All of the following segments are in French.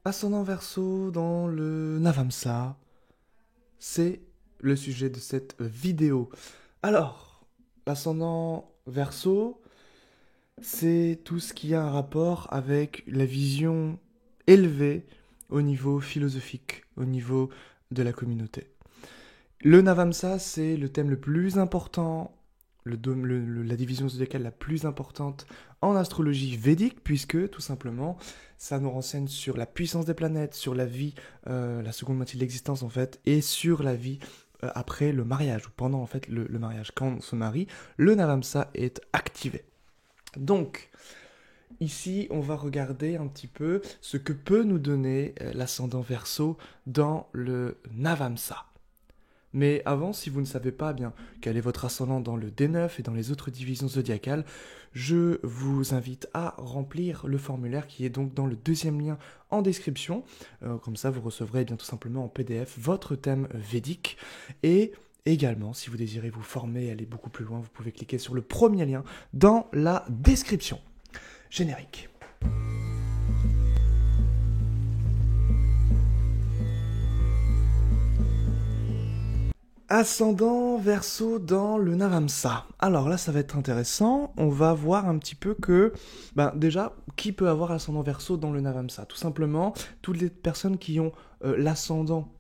Ascendant Verseau dans le Navamsa, c'est le sujet de cette vidéo. Alors, l'ascendant Verseau, c'est tout ce qui a un rapport avec la vision élevée au niveau philosophique, au niveau de la communauté. Le Navamsa, c'est le thème le plus important, la division zodiacale la plus importante en astrologie védique, puisque tout simplement, ça nous renseigne sur la puissance des planètes, sur la vie, la seconde moitié de l'existence en fait, et sur la vie après le mariage, ou pendant en fait le mariage. Quand on se marie, le Navamsa est activé. Donc, ici, on va regarder un petit peu ce que peut nous donner l'ascendant Verseau dans le Navamsa. Mais avant, si vous ne savez pas bien quel est votre ascendant dans le D9 et dans les autres divisions zodiacales, je vous invite à remplir le formulaire qui est donc dans le deuxième lien en description. Comme ça, vous recevrez bien tout simplement en PDF votre thème védique. Et également, si vous désirez vous former et aller beaucoup plus loin, vous pouvez cliquer sur le premier lien dans la description. Générique. Ascendant Verseau dans le Navamsa. Alors là, ça va être intéressant. On va voir un petit peu que, déjà, qui peut avoir ascendant Verseau dans le Navamsa? Tout simplement, toutes les personnes qui ont l'ascendant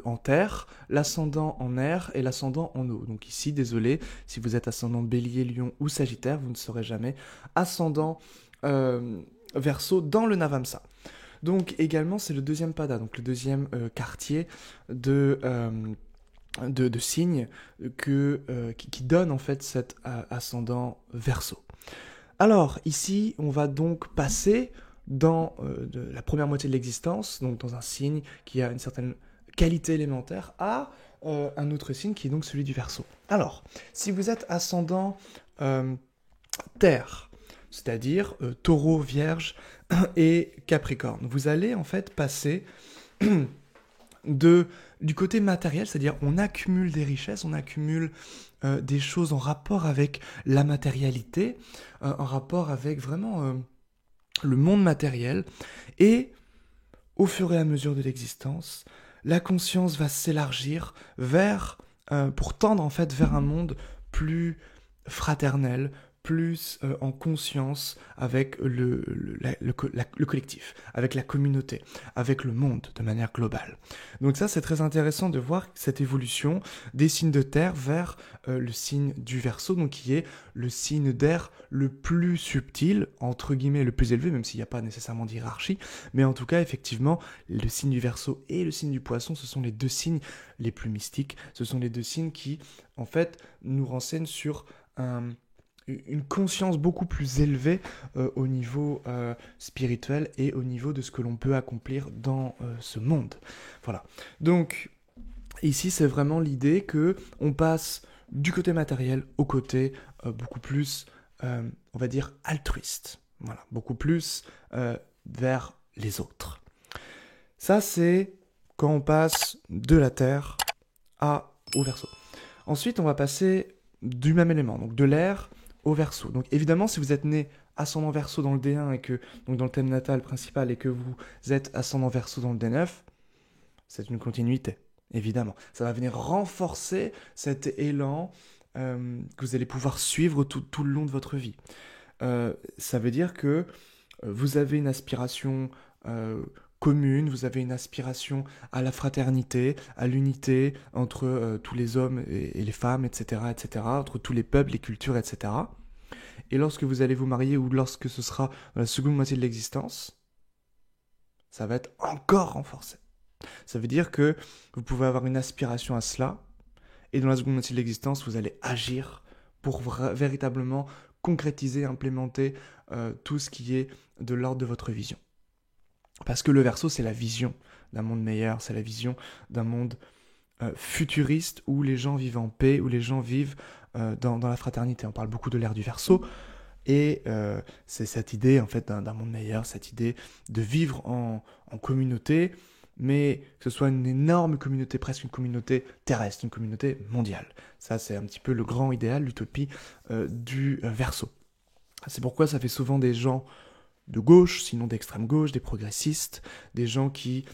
en terre, l'ascendant en air et l'ascendant en eau. Donc ici, désolé, si vous êtes ascendant Bélier, Lion ou Sagittaire, vous ne serez jamais ascendant Verseau dans le Navamsa. Donc également, c'est le deuxième pada, donc le deuxième quartier de signes qui donne en fait cet ascendant Verseau. Alors ici, on va donc passer dans la première moitié de l'existence, donc dans un signe qui a une certaine qualité élémentaire, à un autre signe qui est donc celui du Verseau. Alors, si vous êtes ascendant Terre, c'est-à-dire Taureau, Vierge et Capricorne, vous allez en fait passer du côté matériel, c'est-à-dire on accumule des richesses, on accumule des choses en rapport avec la matérialité, en rapport avec vraiment le monde matériel, et au fur et à mesure de l'existence, la conscience va s'élargir pour tendre en fait vers un monde plus fraternel, plus en conscience avec le collectif, avec la communauté, avec le monde de manière globale. Donc ça, c'est très intéressant de voir cette évolution des signes de terre vers le signe du Verseau, donc qui est le signe d'air le plus subtil, entre guillemets le plus élevé, même s'il n'y a pas nécessairement d'hierarchie, mais en tout cas, effectivement, le signe du Verseau et le signe du Poisson, ce sont les deux signes les plus mystiques, ce sont les deux signes qui, en fait, nous renseignent sur une conscience beaucoup plus élevée au niveau spirituel et au niveau de ce que l'on peut accomplir dans ce monde. Voilà. Donc, ici, c'est vraiment l'idée que on passe du côté matériel au côté beaucoup plus, on va dire, altruiste. Voilà, beaucoup plus vers les autres. Ça, c'est quand on passe de la Terre au Verseau. Ensuite, on va passer du même élément, donc de l'air au Verseau. Donc évidemment, si vous êtes né ascendant Verseau dans le D1 et que donc dans le thème natal principal et que vous êtes ascendant Verseau dans le D9, c'est une continuité, évidemment. Ça va venir renforcer cet élan que vous allez pouvoir suivre tout le long de votre vie. Ça veut dire que vous avez une aspiration commune, vous avez une aspiration à la fraternité, à l'unité entre tous les hommes et les femmes, etc., etc., entre tous les peuples, les cultures, etc. Et lorsque vous allez vous marier ou lorsque ce sera dans la seconde moitié de l'existence, ça va être encore renforcé. Ça veut dire que vous pouvez avoir une aspiration à cela, et dans la seconde moitié de l'existence, vous allez agir pour véritablement concrétiser, implémenter tout ce qui est de l'ordre de votre vision. Parce que le Verseau, c'est la vision d'un monde meilleur, c'est la vision d'un monde futuriste où les gens vivent en paix, où les gens vivent dans la fraternité. On parle beaucoup de l'ère du Verseau, et c'est cette idée en fait d'un monde meilleur, cette idée de vivre en communauté, mais que ce soit une énorme communauté, presque une communauté terrestre, une communauté mondiale. Ça, c'est un petit peu le grand idéal, l'utopie du Verseau. C'est pourquoi ça fait souvent des gens de gauche, sinon d'extrême gauche, des progressistes, des gens qui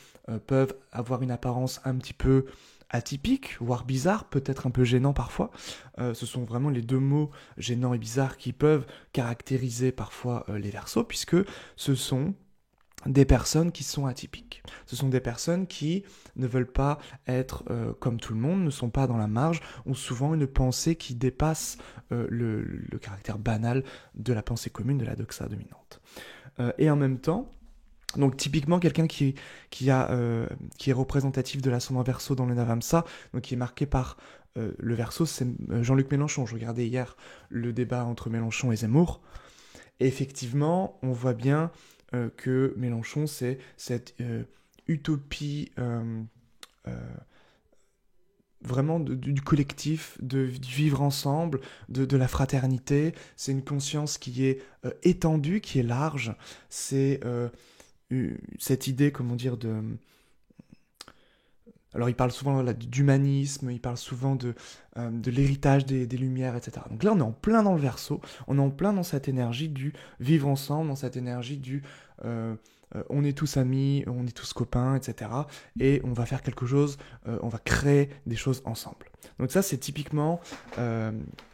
peuvent avoir une apparence un petit peu atypique, voire bizarre, peut-être un peu gênant parfois. Ce sont vraiment les deux mots, gênant et bizarre, qui peuvent caractériser parfois les Verseaux, puisque ce sont des personnes qui sont atypiques. Ce sont des personnes qui ne veulent pas être comme tout le monde, ne sont pas dans la marge, ont souvent une pensée qui dépasse le caractère banal de la pensée commune, de la doxa dominante. Et en même temps, donc typiquement quelqu'un qui est représentatif de l'ascendant Verseau dans le Navamsa, donc qui est marqué par le Verseau, c'est Jean-Luc Mélenchon. Je regardais hier le débat entre Mélenchon et Zemmour, et effectivement, on voit bien que Mélenchon, c'est cette utopie vraiment du collectif, du vivre ensemble, de la fraternité. C'est une conscience qui est étendue, qui est large. C'est cette idée, comment dire, de... Alors il parle souvent là, d'humanisme, il parle souvent de l'héritage des Lumières, etc. Donc là on est en plein dans le Verseau, on est en plein dans cette énergie du vivre ensemble, dans cette énergie du on est tous amis, on est tous copains, etc. Et on va faire quelque chose, on va créer des choses ensemble. Donc ça c'est typiquement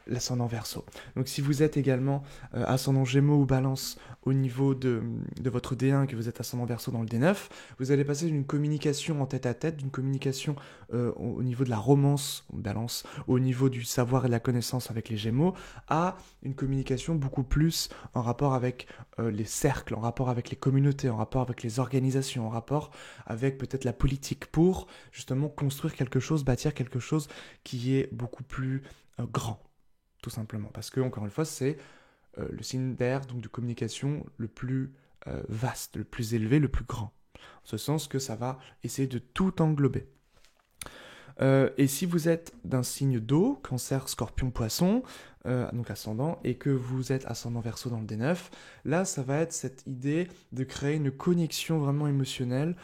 l'ascendant Verseau. Donc si vous êtes également ascendant Gémeaux ou Balance au niveau de votre D1, que vous êtes ascendant Verseau dans le D9, vous allez passer d'une communication en tête-à-tête, d'une communication au niveau de la romance, Balance, au niveau du savoir et de la connaissance avec les Gémeaux, à une communication beaucoup plus en rapport avec les cercles, en rapport avec les communautés, en rapport avec les organisations, en rapport avec peut-être la politique, pour justement construire quelque chose, bâtir quelque chose qui est beaucoup plus grand, tout simplement. Parce que, encore une fois, c'est le signe d'air, donc de communication, le plus vaste, le plus élevé, le plus grand. En ce sens que ça va essayer de tout englober. Et si vous êtes d'un signe d'eau, Cancer, Scorpion, Poisson, donc ascendant, et que vous êtes ascendant Verseau dans le D9, là ça va être cette idée de créer une connexion vraiment émotionnelle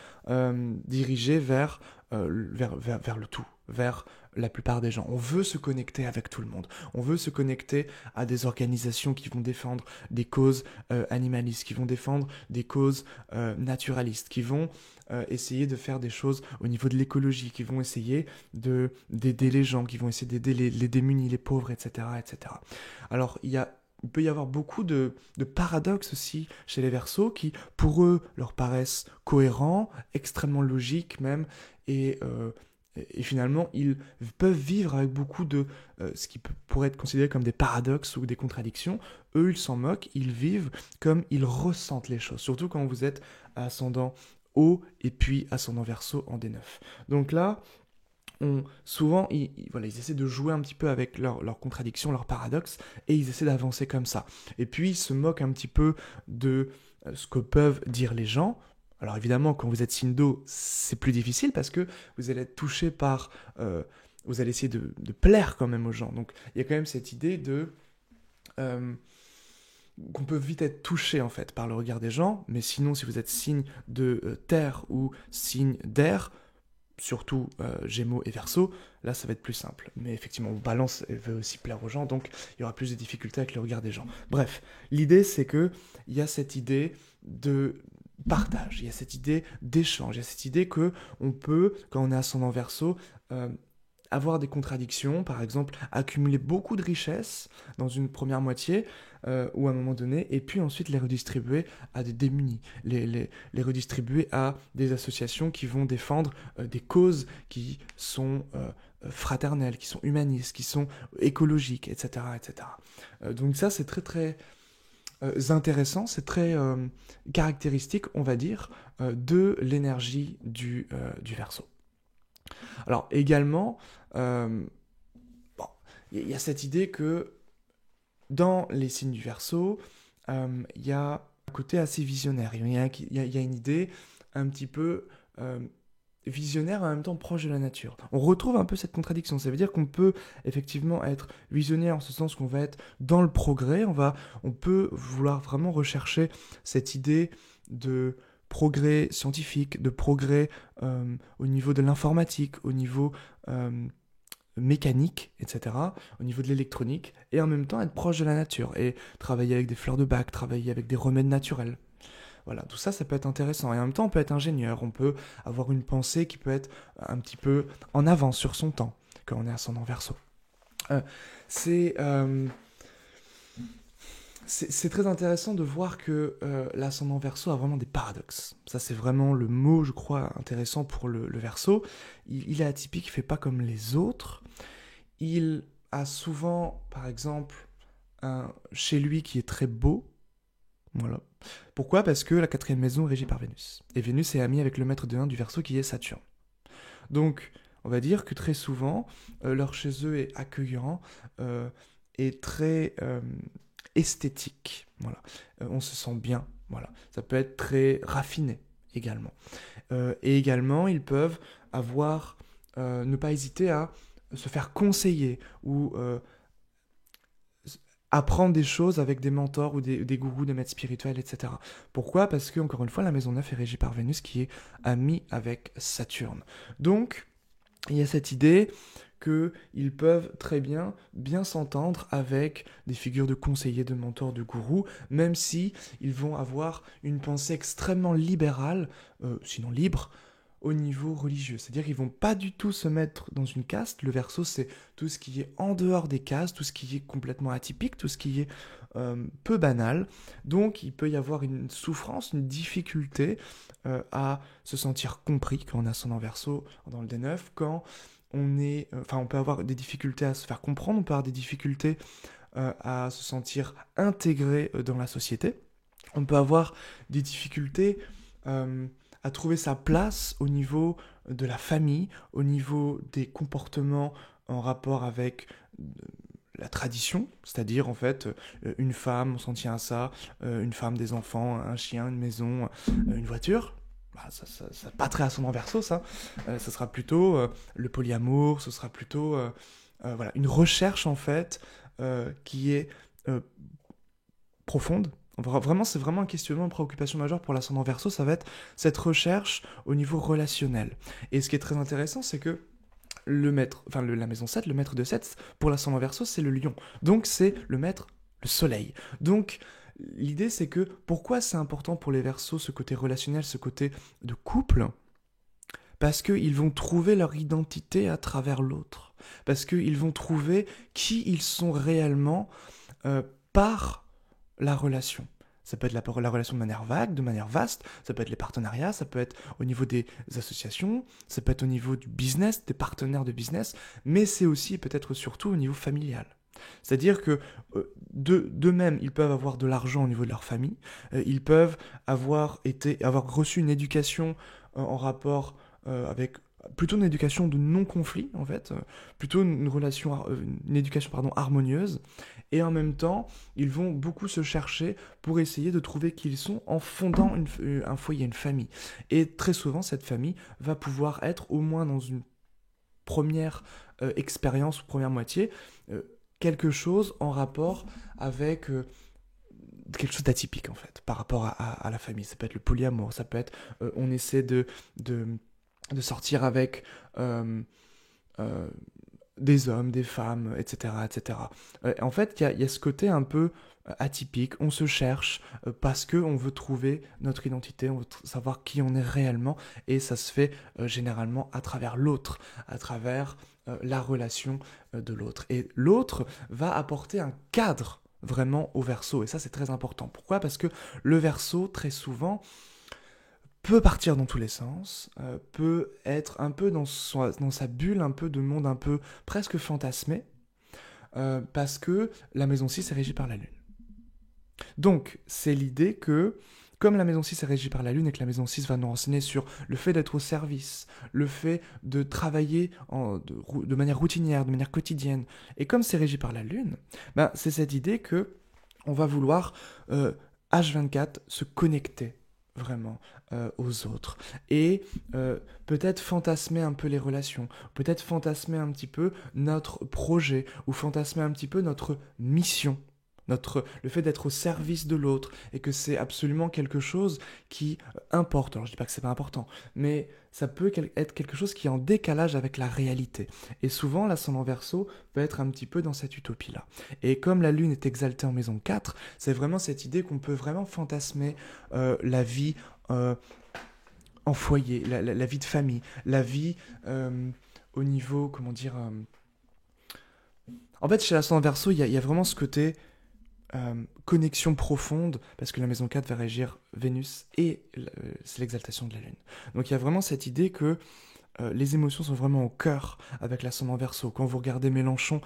dirigée vers le tout, vers la plupart des gens. On veut se connecter avec tout le monde. On veut se connecter à des organisations qui vont défendre des causes animalistes, qui vont défendre des causes naturalistes, qui vont essayer de faire des choses au niveau de l'écologie, qui vont essayer d'aider les gens, qui vont essayer d'aider les démunis, les pauvres, etc., etc. Alors, il peut y avoir beaucoup de paradoxes aussi chez les Verseaux qui, pour eux, leur paraissent cohérents, extrêmement logiques même, et finalement, ils peuvent vivre avec beaucoup de ce qui pourrait être considéré comme des paradoxes ou des contradictions. Eux, ils s'en moquent, ils vivent comme ils ressentent les choses, surtout quand vous êtes ascendant Eau et puis ascendant Verseau en D9. Donc là, souvent, ils essaient de jouer un petit peu avec leurs contradictions, leurs paradoxes, et ils essaient d'avancer comme ça. Et puis, ils se moquent un petit peu de ce que peuvent dire les gens. Alors évidemment, quand vous êtes signe d'eau, c'est plus difficile parce que vous allez être touché par... vous allez essayer de plaire quand même aux gens. Donc il y a quand même cette idée de... qu'on peut vite être touché en fait par le regard des gens, mais sinon si vous êtes signe de terre ou signe d'air, surtout Gémeaux et Verseau, là ça va être plus simple. Mais effectivement, Balance veut aussi plaire aux gens, donc il y aura plus de difficultés avec le regard des gens. Bref, l'idée c'est que il y a cette idée de partage, il y a cette idée d'échange, il y a cette idée que on peut, quand on est ascendant Verseau, avoir des contradictions, par exemple accumuler beaucoup de richesses dans une première moitié ou à un moment donné, et puis ensuite les redistribuer à des démunis, les redistribuer à des associations qui vont défendre des causes qui sont fraternelles, qui sont humanistes, qui sont écologiques, etc. etc. Donc ça c'est très très intéressant, c'est très caractéristique, on va dire, de l'énergie du Verseau. Alors également, il y a cette idée que dans les signes du Verseau, il y a un côté assez visionnaire. Il y a une idée un petit peu visionnaire et en même temps proche de la nature. On retrouve un peu cette contradiction. Ça veut dire qu'on peut effectivement être visionnaire en ce sens qu'on va être dans le progrès. On peut vouloir vraiment rechercher cette idée de progrès scientifique, de progrès au niveau de l'informatique, au niveau mécanique, etc., au niveau de l'électronique, et en même temps être proche de la nature, et travailler avec des fleurs de bac, travailler avec des remèdes naturels. Voilà, tout ça, ça peut être intéressant. Et en même temps, on peut être ingénieur, on peut avoir une pensée qui peut être un petit peu en avance sur son temps, quand on est ascendant Verseau. Euh, c'est, euh, c'est très intéressant de voir que l'ascendant Verseau a vraiment des paradoxes. Ça, c'est vraiment le mot, je crois, intéressant pour le Verseau. Il est atypique, il ne fait pas comme les autres. Il a souvent, par exemple, chez lui qui est très beau. Voilà. Pourquoi? Parce que la quatrième maison est régie par Vénus. Et Vénus est amie avec le maître de 1 du Verseau qui est Saturne. Donc, on va dire que très souvent, leur chez eux est accueillant et très esthétique. Voilà. On se sent bien. Voilà. Ça peut être très raffiné également. Et également, ils peuvent avoir, ne pas hésiter à se faire conseiller ou apprendre des choses avec des mentors ou des gourous, des maîtres spirituels, etc. Pourquoi? Parce que, encore une fois, la maison 9 est régie par Vénus qui est amie avec Saturne. Donc, il y a cette idée qu'ils peuvent très bien s'entendre avec des figures de conseillers, de mentors, de gourous, même si ils vont avoir une pensée extrêmement libérale, sinon libre, au niveau religieux. C'est-à-dire qu'ils vont pas du tout se mettre dans une caste. Le Verseau, c'est tout ce qui est en dehors des castes, tout ce qui est complètement atypique, tout ce qui est peu banal. Donc il peut y avoir une souffrance, une difficulté à se sentir compris quand on a son Verseau dans le D9, quand on peut avoir des difficultés à se faire comprendre, on peut avoir des difficultés à se sentir intégré dans la société. On peut avoir des difficultés à trouver sa place au niveau de la famille, au niveau des comportements en rapport avec la tradition, c'est-à-dire en fait une femme, on s'en tient à ça, une femme, des enfants, un chien, une maison, une voiture. Bah, ça pas très ascendant Verseau, ça. Ça sera plutôt le polyamour, ce sera plutôt voilà, une recherche en fait qui est profonde. Vraiment, c'est vraiment un questionnement, une préoccupation majeure pour l'ascendant Verseau, ça va être cette recherche au niveau relationnel. Et ce qui est très intéressant, c'est que la maison 7, le maître de 7, pour l'ascendant Verseau, c'est le lion. Donc c'est le maître, le soleil. Donc l'idée, c'est que pourquoi c'est important pour les Verseaux, ce côté relationnel, ce côté de couple? Parce qu'ils vont trouver leur identité à travers l'autre. Parce qu'ils vont trouver qui ils sont réellement par la relation. Ça peut être la relation de manière vague, de manière vaste, ça peut être les partenariats, ça peut être au niveau des associations, ça peut être au niveau du business, des partenaires de business, mais c'est aussi peut-être surtout au niveau familial. C'est-à-dire que d'eux-mêmes, ils peuvent avoir de l'argent au niveau de leur famille, ils peuvent avoir reçu une éducation en rapport avec plutôt une éducation de non-conflit en fait, plutôt une éducation harmonieuse, et en même temps ils vont beaucoup se chercher pour essayer de trouver qui ils sont en fondant un foyer, une famille. Et très souvent cette famille va pouvoir être au moins dans une première expérience ou première moitié quelque chose en rapport avec quelque chose d'atypique en fait par rapport à la famille. Ça peut être le polyamour, ça peut être on essaie de sortir avec des hommes, des femmes, etc. etc. En fait, il y a ce côté un peu atypique, on se cherche parce qu'on veut trouver notre identité, on veut savoir qui on est réellement, et ça se fait généralement à travers l'autre, à travers la relation de l'autre. Et l'autre va apporter un cadre vraiment au Verseau, et ça c'est très important. Pourquoi? Parce que le Verseau, très souvent, peut partir dans tous les sens, peut être un peu dans sa bulle, un peu de monde un peu presque fantasmé, parce que la maison 6 est régie par la Lune. Donc, c'est l'idée que, comme la maison 6 est régie par la Lune et que la maison 6 va nous renseigner sur le fait d'être au service, le fait de travailler de manière routinière, de manière quotidienne, et comme c'est régi par la Lune, ben, c'est cette idée que on va vouloir H24 se connecter vraiment aux autres, et peut-être fantasmer un peu les relations, peut-être fantasmer un petit peu notre projet, ou fantasmer un petit peu notre mission, le fait d'être au service de l'autre, et que c'est absolument quelque chose qui importe. Alors je dis pas que c'est pas important, mais ça peut être quelque chose qui est en décalage avec la réalité. Et souvent, l'ascendant Verseau peut être un petit peu dans cette utopie-là. Et comme la Lune est exaltée en maison 4, c'est vraiment cette idée qu'on peut vraiment fantasmer la vie en foyer, la vie de famille, la vie au niveau, comment dire... En fait, chez l'ascendant Verseau, il y a vraiment ce côté connexion profonde, parce que la maison 4 va régir Vénus et c'est l'exaltation de la Lune. Donc il y a vraiment cette idée que les émotions sont vraiment au cœur avec l'ascendant Verseau. Quand vous regardez Mélenchon,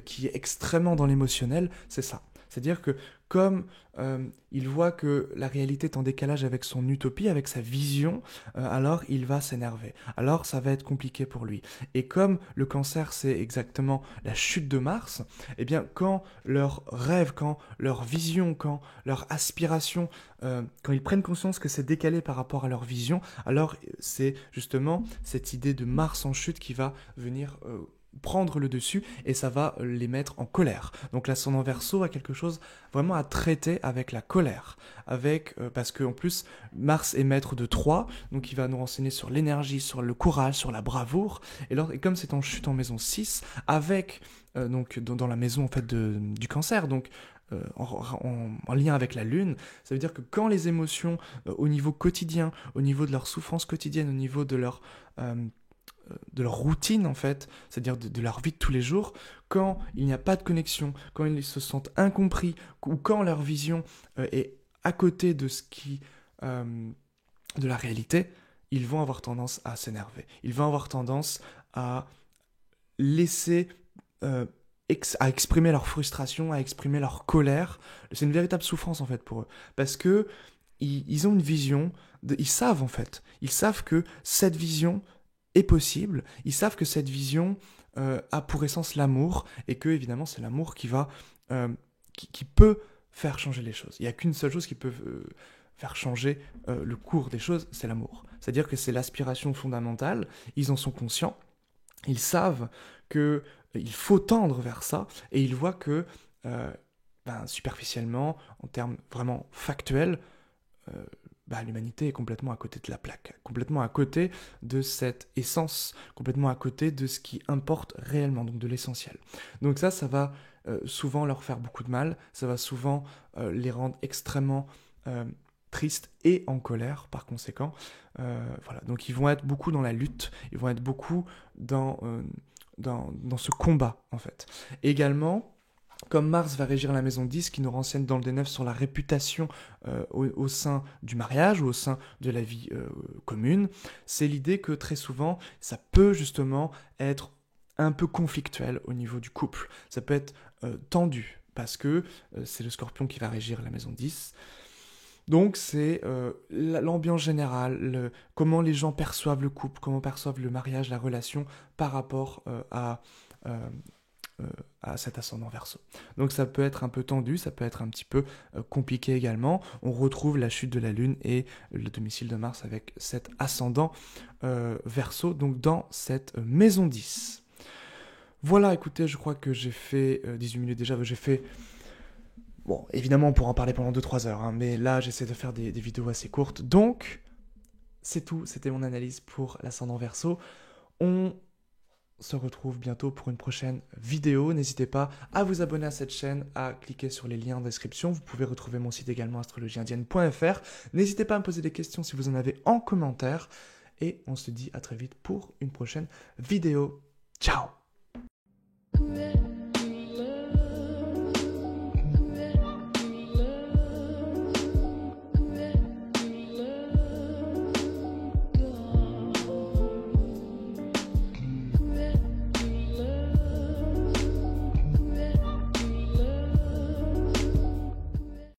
qui est extrêmement dans l'émotionnel, c'est ça. C'est-à-dire que comme il voit que la réalité est en décalage avec son utopie, avec sa vision, alors il va s'énerver. Alors ça va être compliqué pour lui. Et comme le Cancer, c'est exactement la chute de Mars, eh bien quand leurs rêves, quand leur vision, quand leur aspiration, quand ils prennent conscience que c'est décalé par rapport à leur vision, alors c'est justement cette idée de Mars en chute qui va venir... prendre le dessus et ça va les mettre en colère. Donc l'ascendant Verseau a quelque chose vraiment à traiter avec la colère, parce qu'en plus Mars est maître de 3, donc il va nous renseigner sur l'énergie, sur le courage, sur la bravoure, et comme c'est en chute en maison 6, avec donc dans la maison en fait du Cancer, donc en lien avec la Lune, ça veut dire que quand les émotions au niveau quotidien, au niveau de leur souffrance quotidienne, au niveau de leur routine en fait, c'est-à-dire de leur vie de tous les jours, quand il n'y a pas de connexion, quand ils se sentent incompris, ou quand leur vision est à côté de de la réalité, ils vont avoir tendance à s'énerver. Ils vont avoir tendance à laisser, à exprimer leur frustration, à exprimer leur colère. C'est une véritable souffrance en fait pour eux, parce que ils ont une vision, ils savent en fait, ils savent que cette vision est possible, ils savent que cette vision a pour essence l'amour, et que évidemment c'est l'amour qui va qui peut faire changer les choses. Il n'y a qu'une seule chose qui peut faire changer le cours des choses, c'est l'amour. C'est-à-dire que c'est l'aspiration fondamentale, ils en sont conscients, ils savent que il faut tendre vers ça, et ils voient que superficiellement, en termes vraiment factuels, l'humanité est complètement à côté de la plaque, complètement à côté de cette essence, complètement à côté de ce qui importe réellement, donc de l'essentiel. Donc ça va souvent leur faire beaucoup de mal, ça va souvent les rendre extrêmement tristes et en colère par conséquent. Voilà. Donc ils vont être beaucoup dans la lutte, ils vont être beaucoup dans ce combat en fait. Également, comme Mars va régir la maison 10, qui nous renseigne dans le D9 sur la réputation au sein du mariage ou au sein de la vie commune, c'est l'idée que très souvent, ça peut justement être un peu conflictuel au niveau du couple. Ça peut être tendu, parce que c'est le Scorpion qui va régir la maison 10. Donc c'est l'ambiance générale, comment les gens perçoivent le couple, comment perçoivent le mariage, la relation par rapport à cet ascendant Verseau. Donc ça peut être un peu tendu, ça peut être un petit peu compliqué également. On retrouve la chute de la Lune et le domicile de Mars avec cet ascendant Verseau, donc dans cette maison 10. Voilà, écoutez, je crois que j'ai fait 18 minutes déjà, j'ai fait... Bon, évidemment, on pourra en parler pendant 2-3 heures, hein, mais là, j'essaie de faire des vidéos assez courtes. Donc, c'est tout, c'était mon analyse pour l'ascendant Verseau. On se retrouve bientôt pour une prochaine vidéo. N'hésitez pas à vous abonner à cette chaîne, à cliquer sur les liens en description. Vous pouvez retrouver mon site également, astrologieindienne.fr. N'hésitez pas à me poser des questions si vous en avez en commentaire. Et on se dit à très vite pour une prochaine vidéo. Ciao!